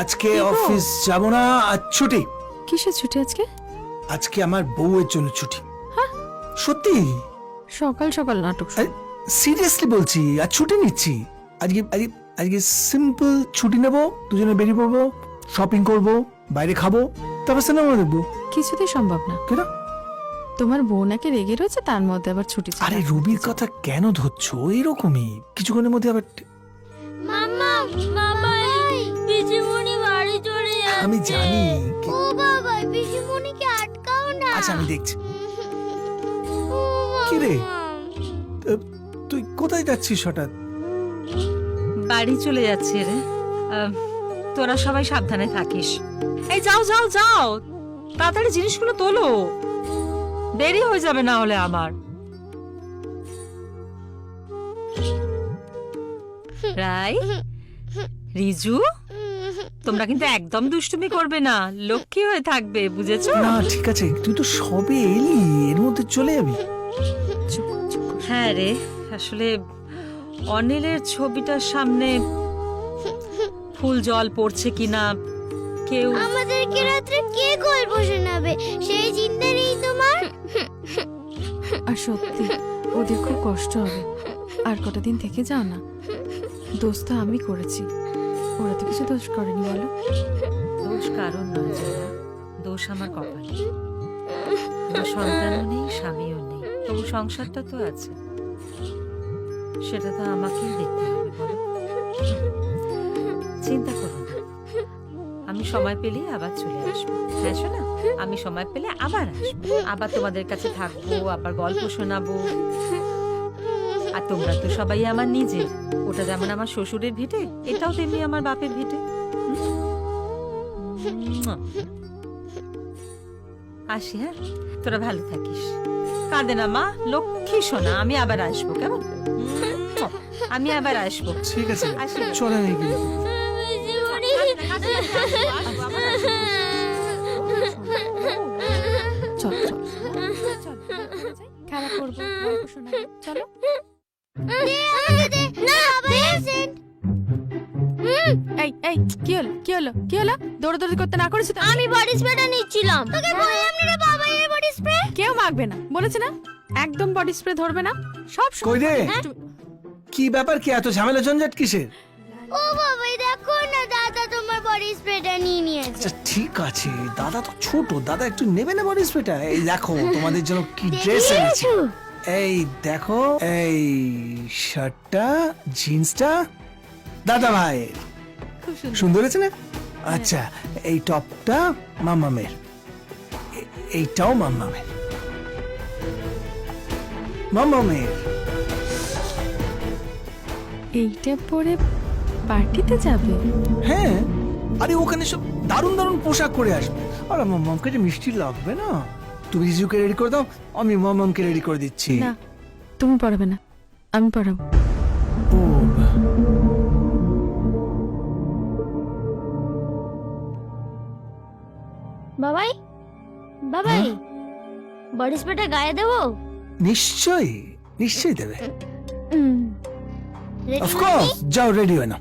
আজকে অফিস যাব না, আজ ছুটি। কিসের ছুটি আজকে? আজকে আমার বউয়ের জন্য ছুটি। সত্যি সকাল সকাল নাটক শুরু। সিরিয়াসলি বলছি, আজ ছুটি নিচ্ছি। আজকে আজকে আজকে সিম্পল ছুটি নেব, দুজনে বেরিয়ে পড়বো, শপিং করব, বাইরে খাবো, তারপর সিনেমা দেখবো। কিছুতেই সম্ভব না। কেন? তোমার বউ নাকি রেগে রয়েছে, তার মধ্যে আবার ছুটি চাই। আরে রবির কথা কেন ধরছো? এরকমই কিছুক্ষণের মধ্যে আবার মাম্মা বাবা পিসিমণি বাড়ি চলে যাচ্ছে। আমি জানি। ও বাবা পিসিমণিকে আটকাও না। আচ্ছা আমি দেখছি। ও কি রে? মাম্মা। তুই কোথায় যাচ্ছিস হঠাৎ? বাড়ি চলে যাচ্ছি রে। তোরা সবাই সাবধানে থাকিস। এই যাও যাও যাও, তাড়াতাড়ি জিনিসগুলো তোলো, দেরি হয়ে যাবে না হলে আমার। রাই, রিজু, তোমরা কিন্তু একদম দুষ্টুমি করবে না, লক্ষ্মী হয়ে থাকবে, বুঝেছো? না ঠিক আছে, তুই তো সবে এলি, এর মধ্যে চলে যাবি? হ্যাঁ রে, আসলে অনিলের ছবিটার সামনে ফুল জল পড়ছে কিনা, কেউ আমাদেরকে রাত্রে কে গল্প শোনাবে সেই চিন্তা নেই তোমার? আর সত্যি ওদের খুব কষ্ট হবে। আর কটা দিন থেকে যাও না। দোষ তো আমি করেছি, ওরা তো কিছু দোষ করেনি। বলো, দোষ কারণ নয় জয়া, দোষ আমার কপালে। আমার সন্তানও নেই, স্বামীও নেই, তবু সংসারটা তো আছে, সেটা তো আমাকেই দেখতে হবে। বলো, চিন্তা করো না, আমি সময় পেলেই আবার চলে আসবো। হ্যাঁ শোনা, আমি সময় পেলে আবার আসবো, আবার তোমাদের কাছে থাকবো, আবার গল্প শোনাবো। আর তোমরা তো সবাই আমার নিজের, ওটা যেমন আমার শ্বশুরের ভিটে, এটাও তেমনি আমার বাপের ভিটে। আসি, হ্যাঁ, তোরা ভালো থাকিস, কাঁদে না মা, লক্ষ্মী সোনা, আমি আবার আসবো, কেমন? আমি আবার আসবো। ঠিক আছে, আসি। চলে নেই কিন্তু। পিসিমণি চল চল চল, খেলা করবো, গল্প শোনাবো, চলো। দে আমাকে দে। না পেশেন্ট। এই এই কি হলো কি হলো কি হলো? দৌড়াদৌড়ি করতে না করেছি তো? আমি বডি স্প্রেটা নিচ্ছিলাম। তোকে বললাম না রে বাবা এই বডি স্প্রে। কেউ মাখবে না, বলেছে না? একদম বডি স্প্রে ধরবে না। সব কই রে? দুষ্টুমি। কি ব্যাপার, কি এত ঝামেলা ঝঞ্ঝাট কিসের? ও বাবা এই দেখো না দাদা তোমার বডি স্প্রেটা নিয়ে নিয়েছে। আচ্ছা ঠিক আছে, দাদা তো ছোট, দাদা একটু নেবে না বডি স্প্রেটা? এই দেখো তোমাদের জন্য কি ড্রেস এনেছি। এই দেখো, এই শার্টটা, জিন্সটা দাদা ভাই, খুব সুন্দর। সুন্দর হয়েছে না? আচ্ছা এই টপটা মাম্মামের, এইটাও মাম্মামের, মাম্মামের। এইটা পরে পার্টিতে যাবে? হ্যাঁ, আরে ওখানে সব দারুণ দারুণ পোশাক করে আসবে। আর আমার মমকে যে মিষ্টি লাগবে না, তুমি জিজুকে রেডি করে দাও, আমি মমকে রেডি করে দিচ্ছি। না, তুমি পড়াবে না, আমি পড়াবো। ও বাবাই বাবাই বডি স্প্রেটা গায়ে দেবো? নিশ্চয়ই নিশ্চয়ই দেবে। হুম। Ready অফ কোর্স, যাও রেডি হয়ে নাও।